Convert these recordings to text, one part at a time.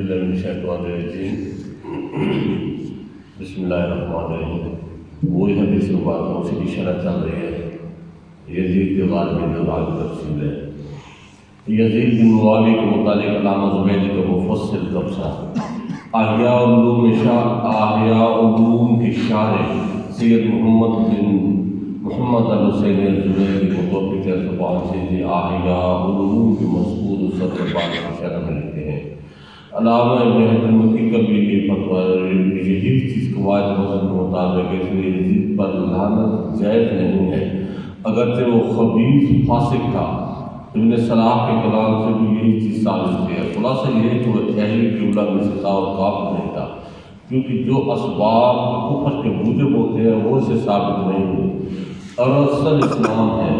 باللہ من الشیطان الرجیم بسم اللہ الرحمن الرحیم۔ وہی حدیث مبارک اسی کی شرح چل رہی ہے، یزید کے غالب جو آگے تفصیل ہے۔ یزید بن معاویہ کے متعلق علامہ زبیدی کا مفصل تبصرہ۔ احیاء علوم کے شارح سید محمد بن محمد الحسین الزبیری کو توفیق 305 احیاء علوم کے مذکور صدر پاک کی شرح میں لکھتے ہیں۔ علامہ ابن حجر مکی کا بھی یہ فتویٰ یہی چیز قواعد وزن کے مطابق اس لیے یزید پر لعنت جائز نہیں ہے، اگرچہ وہ خبیث فاسق تھا۔ ابن صلاح کے کلام سے بھی یہی چیز ثابت ہے۔ خلاصہ یہ ہے کہ وہ اہل قبلہ میں سے تھا اور کافر نہیں تھا، کیونکہ جو اسباب کفر کے موجب ہوتے ہیں وہ سے ثابت نہیں ہوئے اور اصل اسلام ہے،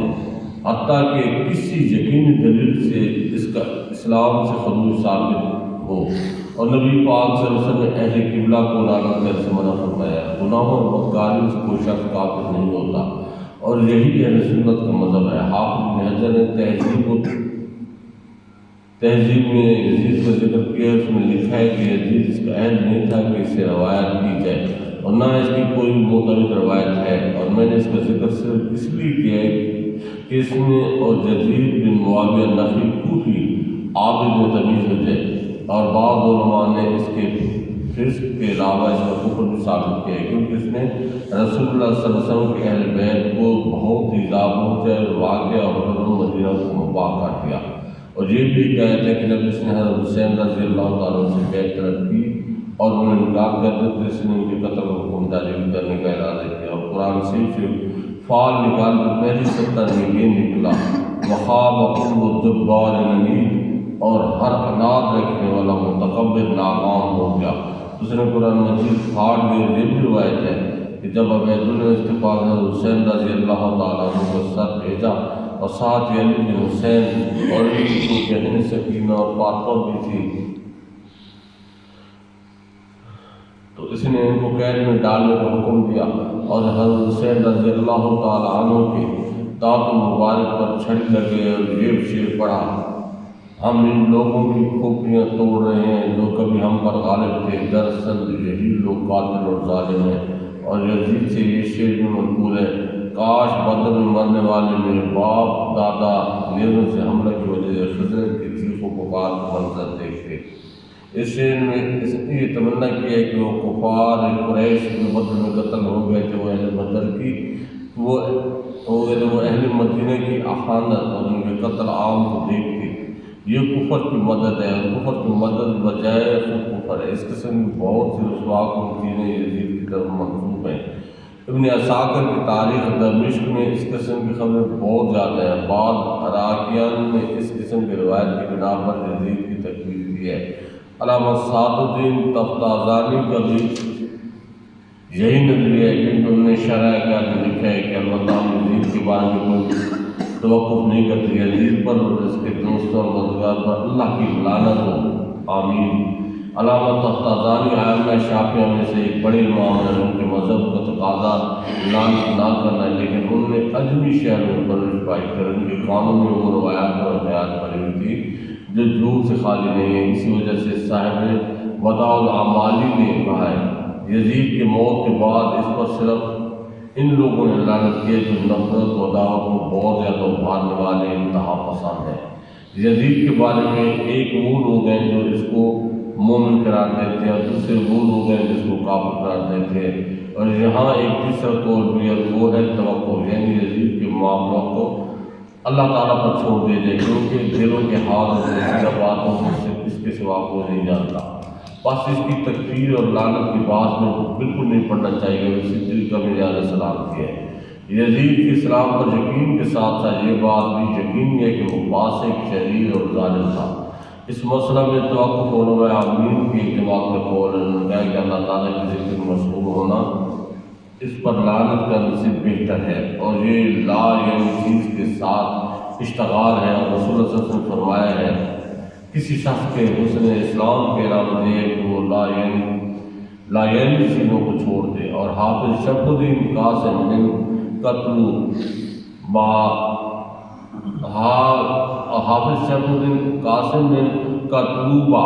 حتیٰ کہ کسی یقینی دلیل سے اس کا اسلام سے خروج ثابت ہو۔ اور نبی پاک صلی اللہ علیہ وسلم نے اہل قبلہ کو لعنت کرنے سے منع فرمایا۔ گناہوں اور بدکاریوں سے کوئی شخص کافر نہیں ہوتا، اور یہی اہل سنت کا مذہب ہے۔ حافظ ابن حجر نے تہذیب میں یزید کا ذکر کیا، اس میں لکھا ہے کہ یزید اس کا عہد نہیں تھا کہ اس سے روایت کی جائے، اور نہ اس کی کوئی معتمد روایت ہے، اور میں نے اس کا ذکر صرف اس لیے کیا ہے کہ اس میں اور یزید بن معاویہ نفی کوفی عابد و تمیز ہو جائے، اور بعض علماء نے اس کے فسق کے علاوہ اس کا کفر بھی ثابت کیا ہے، کیونکہ اس نے رسول اللہ صلی اللہ علیہ وسلم کے اہل بیت کو بہت ہی عذاب پہنچے اور واقعہ اور مدینہ کو مباح کر دیا، اور یہ بھی کہتے ہیں کہ جب اس نے حضرت حسین رضی اللہ تعالیٰ عنہ سے بیعت طلب کی اور انہیں انکار کر دیا تو اس نے ان کے قتل کا حکم جاری کرنے کا ارادہ کیا، اور قرآن شریف سے فعال نکال کر پہلی 70 میں یہ نکلا وخاب کل جبار عنید، اور ہر عناد رکھنے والا متکبر ناکام ہو گیا۔ اس نے قرآن مجید پھاڑ دیا۔ یہ بھی روایت ہے کہ جب عبید اللہ نے استفاق حسین رضی اللہ تعالیٰ عنہ کو سر بھیجا اور ساتھ علی بن حسین اور ان کی بہن سکینہ اور فاطمہ بھی تھی، تو اس نے ان کو قید میں ڈالنے کا حکم دیا، اور حضرت حسین رضی اللہ تعالیٰ عنہ کے دانت مبارک پر چھڑی لگے اور یہ شعر پڑھا: ہم ان لوگوں کی کھوپڑیاں توڑ رہے ہیں جو کبھی ہم پر غالب تھے، دراصل یہی لوگ قاتل اور ظالم ہیں۔ اور یزید سے یہ شعر بھی منقول ہے: کاش بدر میں مرنے والے میرے باپ دادا نیزوں سے حملہ کی وجہ سے خضر کی چیخ و پکار کا منظر دیکھتے۔ اس شعر میں اس نے یہ تمنا کی ہے کہ وہ کفار قریش جو بدر میں قتل ہو گئے تھے، وہ اہل بدر کی وہ اہل مدینہ کی احانت اور ان کے قتل عام کو دیکھتے۔ یہ کفر کی مدد ہے، اور کفر کی مدد بجائے خود کفر ہے۔ اس قسم کی بہت سی رسوا کن چیزیں یزید کی طرف منسوب ہیں۔ ابن عساکر کی تاریخ دمشق میں اس قسم کی خبریں بہت زیادہ ہیں۔ بعض عراقیان نے اس قسم کی روایت کی بنا پر یزید کی تکفیر کی ہے۔ علامہ سعد الدین تفتازانی کا بھی یہی نظریہ ہے، کیونکہ انہوں نے شرح کا لکھا ہے کہ البتہ یزید کے بارے میں کوئی توقف نہیں کرتی، یزید پر اور اس کے دوستوں اور مددگار پر اللہ کی لعنت ہو، آمین۔ علامہ تفتازانی ائمہ شافعیہ میں سے ایک بڑے امام ہیں، ان کے مذہب کا تقاضا لعنت نہ کرنا ہے، لیکن انہوں نے اجمی شہر میں پرورش پائی کر ان کے قانون میں وہ روایات اور ہدایات پڑی ہوئی تھی جو جھوٹ سے خالی نہیں ہے۔ اسی وجہ سے صاحب وداع الاعمالی نے کہا ہے یزید کی موت کے بعد اس پر صرف ان لوگوں نے لعنت کی جو نفرت و عداوت کو بہت زیادہ ابھارنے والے انتہا پسند ہیں۔ یزید کے بارے میں ایک وہ لوگ ہیں جو اس کو مومن قرار دیتے ہیں، اور دوسرے وہ لوگ ہیں جس کو کافر قرار دیتے ہیں، اور یہاں ایک تیسرا قول بھی ہے، وہ ہے توقع، یعنی یزید کے معاملات کو اللہ تعالیٰ پر چھوڑ دیا جائے، کیونکہ دلوں کے حال اور باتوں سے اس کے سوا کوئی نہیں جانتا۔ بس اس کی تکفیر اور لعنت کی بات میں بالکل نہیں پڑھنا چاہیے، اسی طریقہ میں علیہ السلام کی ہے۔ یزید کے اسلام پر یقین کے ساتھ ساتھ یہ بات بھی یقینی ہے کہ وہ فاسق، شریر اور ظالم تھا۔ اس مسئلہ میں توقف علماء عاملین کی اتفاق کا قول ہے کہ اللہ تعالیٰ کی ذکر میں مشغول ہونا اس پر لعنت کرنے سے بہتر ہے، اور یہ لا یعنی چیز کے ساتھ اشتغال ہے، اور رسول اللہ صلی اللہ علیہ وسلم نے فرمایا ہے کسی شخص کے حسن اسلام کے علاوہ یہ ہے کہ وہ لا یعنی چیزوں کو چھوڑ دے۔ اور حافظ شمس الدین قاسم حافظ شمس الدین قاسم نے قتلوبہ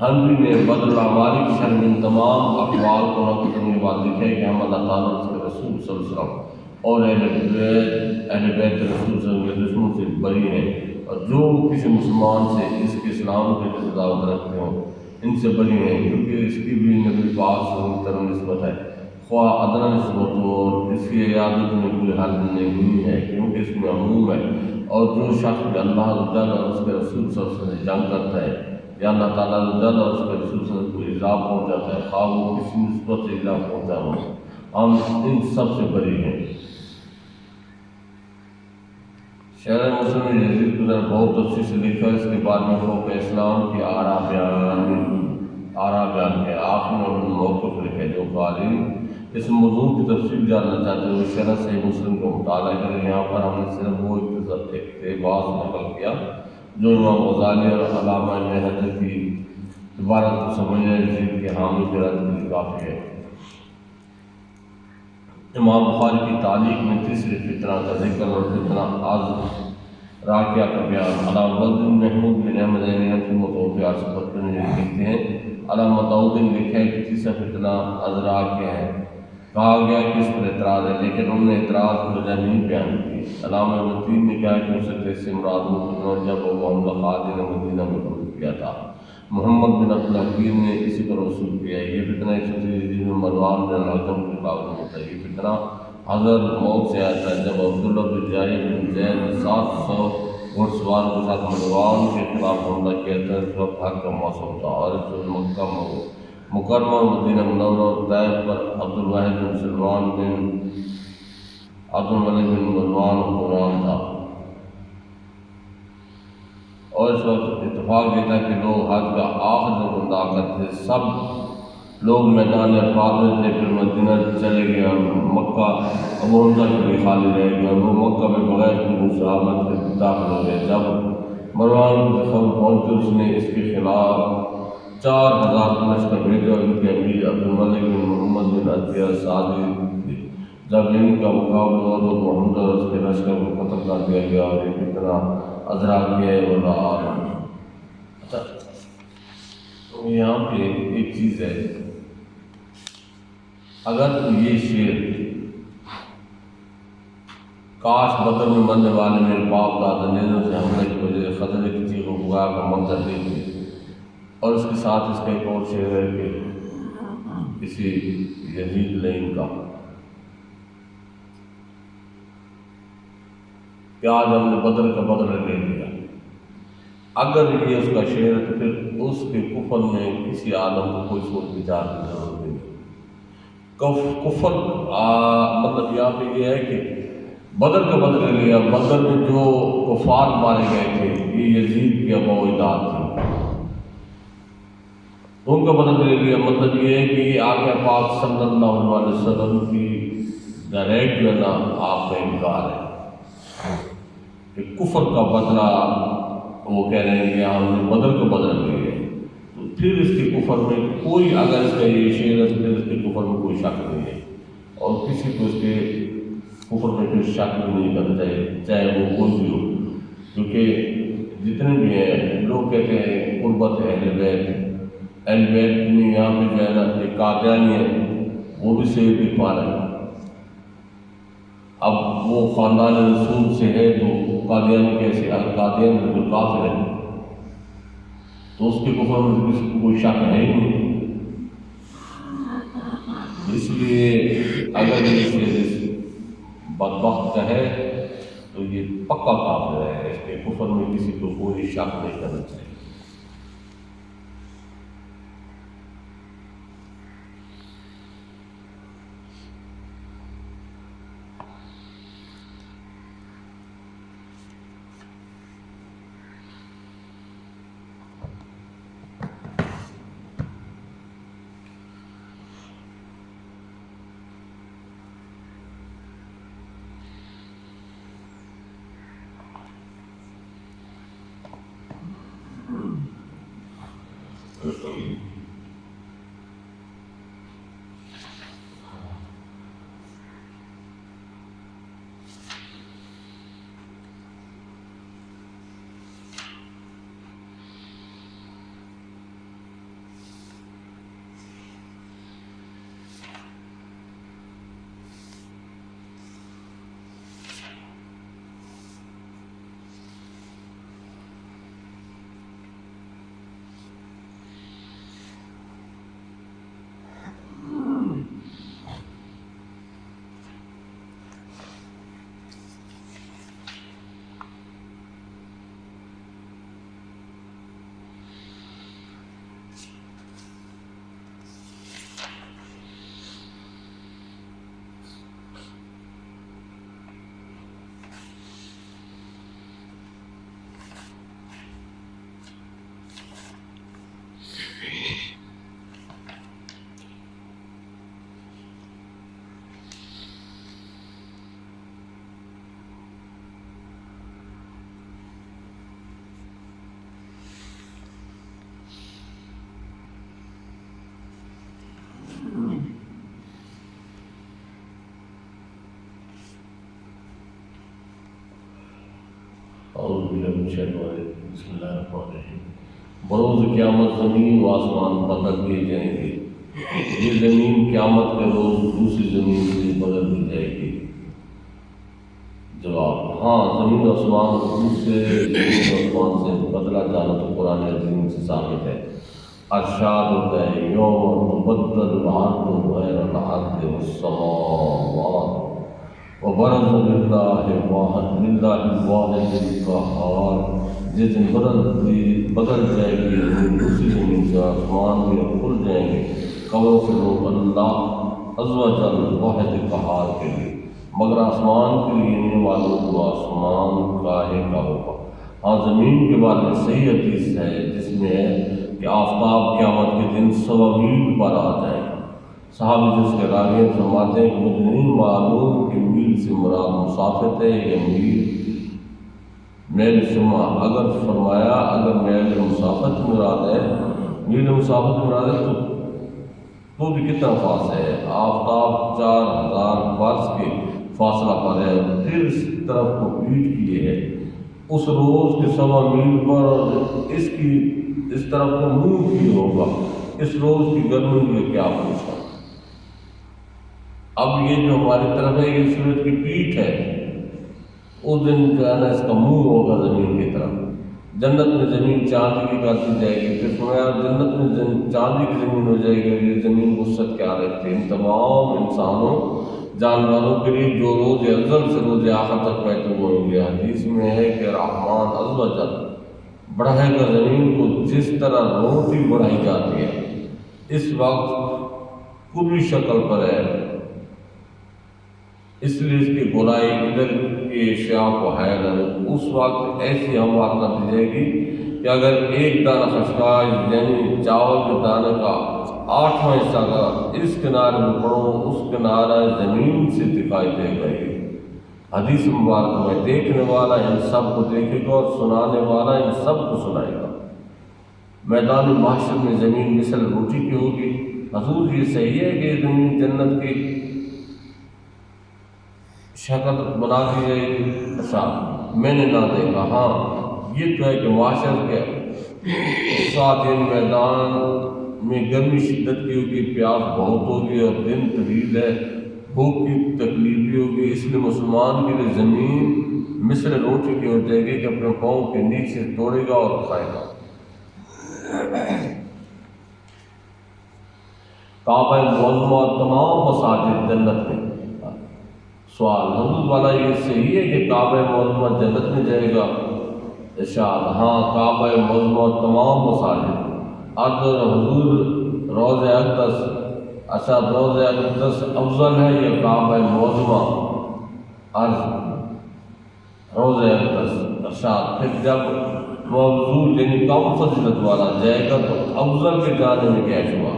حنفی نے بدر الاعمال کی شرح میں ان تمام اقوال کو نقل کرنے کے بعد لکھا ہے کہ ہم اللہ تعالیٰ اور اس کے رسول صلی اللہ علیہ وسلم اور اہل بیت رسول صلی اللہ علیہ وسلم کے دشمن سے بری ہیں، اور جو کسی مسلمان سے اس کے اسلام کے لیے دعوت رکھتے ہوں ان سے بری ہیں، کیونکہ اس کی بھی نبی پاک صلی اللہ علیہ وسلم کی طرف نسبت ہے، خواہ ادنا نسبت ہو، اور اس کی عیادت میں کوئی حل نہیں ہوئی ہے کیونکہ اس میں عموم ہے، اور جو شخص اللہ تعالیٰ اور اس کے رسول صلی اللہ علیہ وسلم سے جنگ کرتا ہے یا اللہ تعالیٰ تعالیٰ اور اس کے رسول صلی اللہ علیہ وسلم کو ایذا پہنچاتا ہے، خواہ وہ کسی نسبت سے ایذا پہنچا ہو، ہم ان سب سے بری ہیں۔ شرح مسلم نے یزید کو بہت تفصیل سے لکھا، اس کے بعد میں فوق اسلام کی آرا بیان ہے، آخر میں موقف لکھے جو قارئ اس موضوع کی تفصیل جاننا چاہتے ہوئے شرح صحیح مسلم کو مطالعہ کریں۔ یہاں پر ہم نے صرف وہ اقتباس نقل کیا جو امام غزالی اور علامہ ابن حجر کی عبارت کو سمجھنے یزید کے حامی کے رد کے لیے کافی ہے۔ امام بخاری کی تعلیق میں تیسری فتنہ کا ذکر اور فتنہ راکیہ کا بیان۔ علامہ بن محمود بن احمد عینی کی متوفی 855 میں لکھتے ہیں، علامہ داؤد نے لکھا ہے کہ تیسرا فتنہ راکیہ ہے، کہا گیا کہ اس پر اعتراض ہے، لیکن انہوں نے اعتراض کی وجہ نہیں بیان کی۔ علامہ ابن تین نے کہا کہ اسے کیسے مراد وہ فتنہ جب وہ حمزہ خالد نے مدینہ میں شروع کیا تھا، محمد بن عبد الحکیم نے اسی پر وصول کیا ہے۔ یہ فتنہ 133 میں مروان بن الحکم کے قابل ہوتا ہے۔ یہ فتنہ حضرت موت سے آیا تھا جب عبداللہ بن جائی بن زید 700 گھڑ سوار کے ساتھ مروان کے خلاف حملہ کیا تھا۔ اس وقت حق کا موسم تھا اور اس وقت مکہ مکرمہ مدینہ منورہ اور طائف پر عبدالواحد بن سلمان بن عبدالملک بن مروان حکمران تھا، اور اس وقت اتفاق یہ تھا کہ لوگ حج کا آخر دن ادا کرتے، سب لوگ میدان عرفات میں تھے، پھر مدینہ چلے گئے اور مکہ ابو حمزہ کے لیے خالی رہ گیا، اور وہ مکہ میں بغیر کوئی مزاحمت کے داخل ہو گئے۔ جب مروان کی خبر پہنچی اس نے اس کے خلاف 4000 لشکر بھیجا، اور ان کے امیر عبدالملک بن محمد بن عطیہ سعدی تھے۔ جب ان کا مقابلہ ہوا تو ابو حمزہ اور اس کے لشکر کو قتل کر دیا گیا، اور یہ فتنہ ازراکیہ والعال۔ اچھا، تو یہاں پہ ایک چیز ہے، اگر یہ شعر کاش بدر میں مرنے والے میرے باپ دادا نیزوں سے حملے کی وجہ سے خطرے کی چیخ و پکار کا منظر دیکھتے، اور اس کے ساتھ اس کا ایک اور شعر ہے کہ کسی یزید لعین کا کہ آج ہم نے بدر کا بدلہ لے لیا۔ اگر یہ اس کا شعر ہے تو پھر اس کے کفر میں کسی آدم کو کوئی سوچ بچار کی ضرورت نہیں۔ کفر مطلب یہاں پہ یہ ہے کہ بدر کا بدلہ لیا، بدر میں جو کفار مارے گئے تھے یہ یزید کے اباء و اجداد تھے، ان کا بدلہ لے لیا۔ مطلب یہ ہے کہ یہ آقا پاک صلی اللہ علیہ وسلم کی ڈائریکٹ جو ہے نا آپ کا انکار ہے کہ کفر کا بدلہ وہ کہہ رہے ہیں کہ ہم نے بدر کا بدلہ لیا، تو پھر اس کے کفر میں کوئی، اگر اس کا یہ شعر ہے تو پھر اس کے کفر میں کوئی شک نہیں ہے، اور کسی کو اس کے کفر میں پھر شک بھی نہیں کرنا چاہیے، چاہے وہ کوئی بھی ہو، کیونکہ جتنے بھی ہیں لوگ کہتے ہیں قربت اہل بیت، اہل بیت میں یہاں پہ جو ہے نا ایک قادیانی ہے وہ بھی صحیح لکھوا رہے ہیں۔ اب وہ خاندان رسول سے ہے تو قادیانی کیسے، قادیان جو کافر ہے تو اس کے کفر میں کسی کو کوئی شک ہے ہی نہیں۔ اس لیے اگر یہ بدبخت کا ہے تو یہ پکا کافر ہے، اس کے کفر میں کسی کو کوئی شک نہیں کرنا چاہیے۔ باللہ من الشیطان الرجیم بسم اللہ الرحمن الرحیم بروز قیامت زمین و آسمان بدل دیے جائیں گے. یہ زمین قیامت کے روز دوسری زمین سے بدل دی جائے گی. جواب ہاں زمین و آسمان دوسرے زمین و آسمان سے بدلا جانا تو قرآن عظیم سے ثابت ہے. ارشاد ہوتا ہے یوم تبدل الارض غیر الارض والسماوات وبرزوا للہ الواحد القہار. جس دن بدل جائے گی زمین دوسری زمین سے آسمان بھی کھل جائیں گے قبروں سے لوگ اللہ عز و جل واحد قہار کے لیے مگر آسمان کے لیے لینے والوں کو آسمان کاہے کا ہوگا. ہاں زمین کے بارے میں صحیح حدیث ہے جس میں ہے کہ آفتاب قیامت کے دن 100 میل پر آ جائے. صحابی جس کے راوی فرماتے ہیں کہ مجھے نہیں معلوم کہ میل سے مراد مسافت ہے یا میل میل شمع. اگر فرمایا اگر میل مسافت مراد ہے میل مسافت مراد ہے تو بھی کتنا فاصلہ ہے. آفتاب 4000 برس کے فاصلہ پر ہے پھر اس طرف کو پیٹ کیے ہے اس روز کے 100 میل پر اس طرف کو منہ کیے ہوگا. اس روز کی گرمی میں کیا پوچھا. اب یہ جو ہماری طرف ہے یہ سورج کی پیٹھ ہے. اس دن جو ہے نا اس کا منہ ہوگا زمین کی طرف. جنت میں زمین چاندی کی کر دی جائے گی. پھر فرمایا جنت میں چاندی کی زمین ہو جائے گی. یہ زمین وسعت کیا رکھتے ہیں ان تمام انسانوں جانوروں کے لیے جو روز ازل سے روز آخر تک پیدا ہوئیں گے. حدیث میں ہے کہ رحمان عز و جل بڑھائے گا زمین کو جس طرح روٹی بڑھائی جاتی ہے. اس وقت کلی شکل پر ہے اس لیے اس کی گولائی ادھر کی اشیاء کو حائل ہے. اس وقت ایسی ہم بات کر دی جائے گی کہ اگر ایک دانہ خشخاش یعنی چاول کے دانے کا 8واں حصہ اگر اس کنارے میں پڑھو اس کنارہ زمین سے دکھائی دے گا. حدیث مبارک میں دیکھنے والا ان سب کو دیکھے گا اور سنانے والا ان سب کو سنائے گا. میدان محشر میں زمین مثل روٹی کی ہوگی. حضور یہ صحیح ہے کہ زمین جنت کی شکل بنا دی جائے گی. اچھا میں نے نہ دیکھا. ہاں یہ تو ہے کہ معاشر کے ساتھ ان میدان میں گرمی شدت کی ہوگی پیاس بہت ہوگی اور دن طویل ہے بھوک کی تکلیف بھی ہوگی. اس لیے مسلمان کے لیے زمین مثل روٹی کی ہو جائے گی کہ اپنے پاؤں کے نیچے توڑے گا اور کھائے گا. کعبہ معظمہ اور تمام مساجد جنت میں. سوال حضور والا یہ صحیح ہے کہ کعبہ معظمہ جنت میں جائے گا. ارشاد ہاں کعبہ معظمہ اور تمام مساجد. حضور روضہ اقدس. اچھا روضہ اقدس افضل ہے یا کعبہ معظمہ؟ روضہ اقدس. ارشاد پھر جب موضوع یعنی کم فضیلت والا جائے گا تو افضل کے جانے میں کیا شبہ.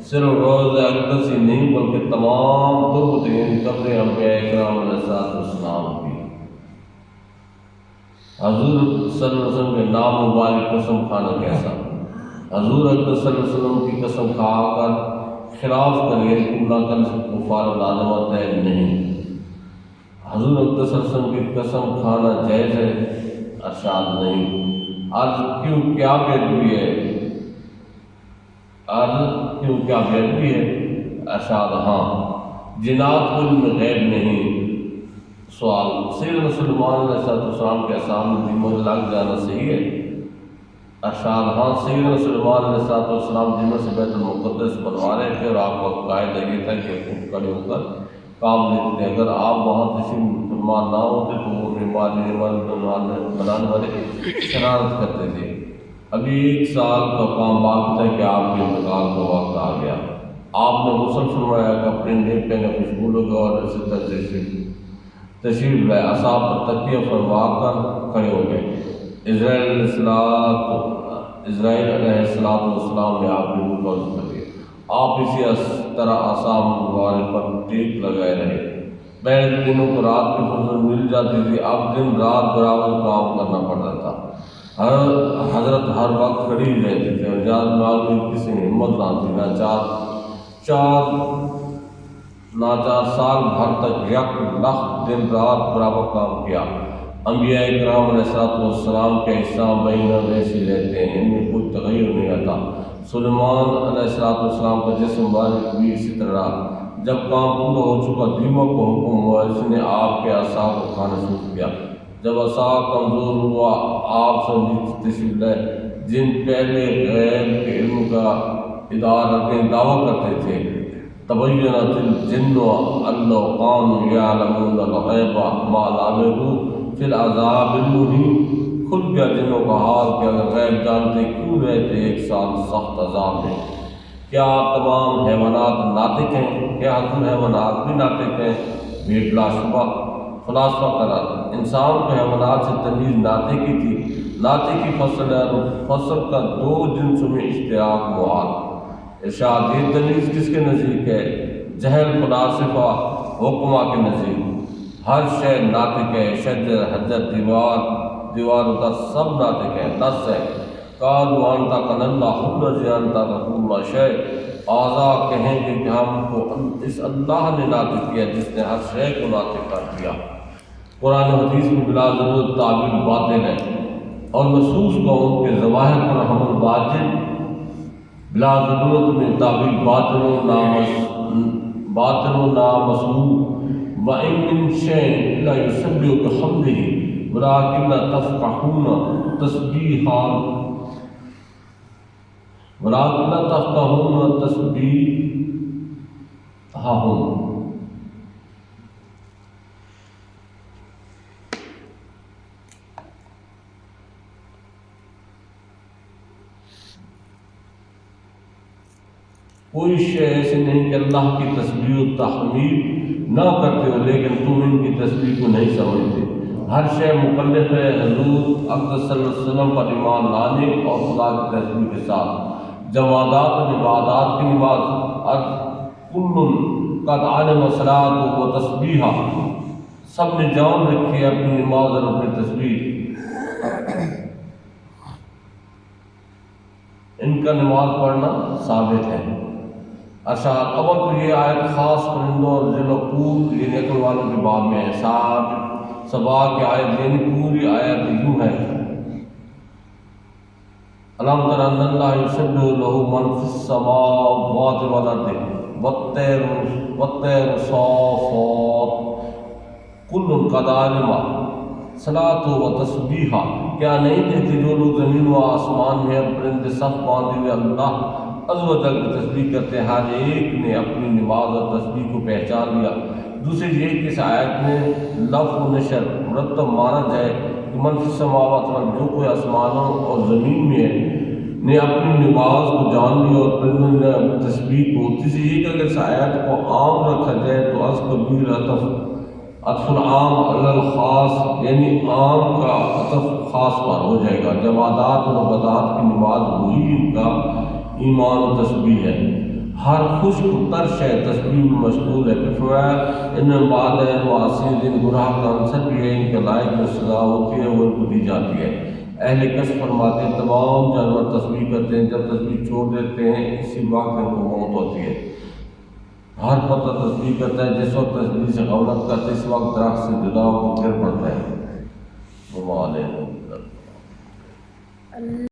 صرف روضہ اقدس ہی نہیں بلکہ تمام تربت یعنی قبر انبیاء اکرام علیہ السلام کی. حضور صلی اللہ علیہ وسلم کے نام مبارک قسم کھانا کیسا. حضور اقدس صلی اللہ علیہ وسلم کی قسم کھا کر خلاف کریے نہ کر کفار لازمت ہے نہیں. حضور اقدس صلی اللہ علیہ وسلم کی قسم کھانا جائز ہے. ارشاد نہیں. عرض کیوں کیا بیدبی ہے. کیوں کیا بیدبی ہے. ارشاد ہاں جنات کو علم غیب نہیں. سوال سیدنا سلیمان علیہ السلام کے سامنے جنوں لگ جانا صحیح ہے. ارشاد ہاں سیدنا سلیمان علیہ السلام جنوں سے بیت المقدس بنوا رہے تھے اور آپ کا قاعدہ یہ تھا کہ کھڑے ہو کر کام لیتے تھے. اگر آپ وہاں تشریف فرما نہ ہوتے تو وہ بنانے والے شرارت کرتے تھے. ابھی 1 سال کا کام باقی تھا کہ آپ کے انتقال کا وقت آ گیا. آپ نے غسل فرمایا کہ اپنے نیک پہنے خوشبو لگا اور اسی طرح تشریف لائے. اصحاب پر تکیہ فرما کر کھڑے ہو گئے. اسرائیل علیہ السلام نے آپ کے روح کا ذکر کیا. آپ اسی طرح اصحاب مبارک پر ٹیک لگائے رہے. پہلے دنوں کو رات کی فرصت مل جاتی تھی. اب دن رات برابر کام کرنا پڑتا تھا. حضرت ہر وقت کھڑی رہتی تھی اور زیادہ مال میں کسی نے ہمت نہ تھی. ناچار سال بھر تک 1 لاکھ دن رات برابر کام کیا. انبیاء کرام علیہ السلام کے حصہ بینہ ویسے رہتے ہیں، ان میں کوئی تغیر نہیں آتا۔ سلیمان علیہ السلام کا جسم مبارک بھی اسی طرح جب کام پورا ہو چکا دیمک کو حکم ہوا، اس نے آپ کے عصا کو کھانا شروع کیا۔ جب عصا کمزور ہوا آپ سے نیچے تشریف لائے۔ جن پہلے غیب کے علم کا ادعا رکھنے دعویٰ کرتے تھے، تبینت الجن اللہ کانوا یعلمون الغیب ما لبثوا فی العذاب المہین، کھل گیا جنوں کا حال کہ اگر غیب جانتے کیوں رہتے 1 سال سخت عذاب میں۔ کیا تمام حیوانات ناطق ہیں؟ کیا حضور حیوانات بھی ناطق ہیں؟ بھی بلا شبہ خلاصہ کرا انسان کو حیوانات سے تمیز ناطقی تھی۔ ناطقی فصل ہے، فصل کا 2 جنسوں میں اشتراک محال۔ ارشاد یہ تمیز کس کے نزدیک ہے؟ جہل فلاسفہ حکما کے نزدیک ہر شے ناطق ہے، شجر حجر دیوار در سب ناطق ہے، نص ہے۔ قالوا انطقنا اللہ الذی انطق کل شیء، اعضا کہیں گے کہ ہم کو اس اللہ نے ناطق کیا جس نے ہر شے کو ناطق کر دیا۔ قرآن حدیث میں بلا ضرورت تعبیر باطل ہے اور محسوس قوم کے ظواہر پر حمل واجب، بلا ضرورت میں تعبیر باطل و نامسموع۔ وَإِن مِّن شَيْءٍ إِلَّا يُسَبِّحُ بِحَمْدِهِ وَلَٰكِن لَّا تَفْقَهُونَ تَسْبِيحَهُمْ۔ کوئی شے ایسی نہیں کہ اللہ کی تسبیح و تحمید نہ کرتے ہو لیکن تم ان کی تسبیح کو نہیں سمجھتے۔ ہر شے مکلف ہے حضور اقدس صلی اللہ علیہ وسلم پر ایمان لانے اور خدا کی تسبیح کے ساتھ۔ جمادات و نباتات کی نماز کل قد علم صلاۃ و تسبیحہ، سب نے جان رکھی ہے اپنی نماز اور اپنی تسبیح، ان کا نماز پڑھنا ثابت ہے۔ ارشاد اول تو یہ آیت خاص پرندوں اور ذیل و پور یعنی عقل والوں کے باب میں ہے۔ سبا کی آیت یعنی پوری آیت یوں ہے، الم تر ان اللہ یسبح لہ من فی السماوات والارض والطیر صافات کل قد علم صلاۃ و تسبیحہ، کیا نہیں دیکھتے جو لوگ زمین و آسمان میں پرندے صف باندھے ہوئے اللہ عز و جل کی تسبیح کرتے ہیں، ہر ایک نے اپنی نماز اور تسبیح کو پہچان لیا۔ دوسری یہ کہ اس آیت میں لفظ و نشر مرتب مانا جائے کہ من فی السماوات والارض، جو کوئی آسمانوں اور زمین میں ہے نے اپنی نماز کو جان لیا اور پرندوں نے اپنی تسبیح کو۔ تیسری یہ کہ اگر اس آیت کو عام رکھا جائے تو از کبیر عطف العام علی الخاص، یعنی عام کا عطف خاص پر ہو جائے گا۔ جمادات و نباتات کی نماز وہی ان کا ایمان و تسبیح ہے۔ ہر خشک تر شے تسبیح میں مشغول ہے، کہ فرمایا ان بعد معاصی دن گناہ کا عنصر بھی ہے، ان کے لائق جو سزا ہوتی ہے وہ ان کو دی جاتی ہے۔ اہل کشف فرماتے ہیں تمام جانور تسبیح کرتے ہیں، جب تسبیح چھوڑ دیتے ہیں اسی وقت ان کو موت ہوتی ہے۔ ہر پتہ تسبیح کرتا ہے، جس وقت تسبیح سے غفلت کرتے اس وقت درخت سے جدا ہو کر گر پڑتا ہے۔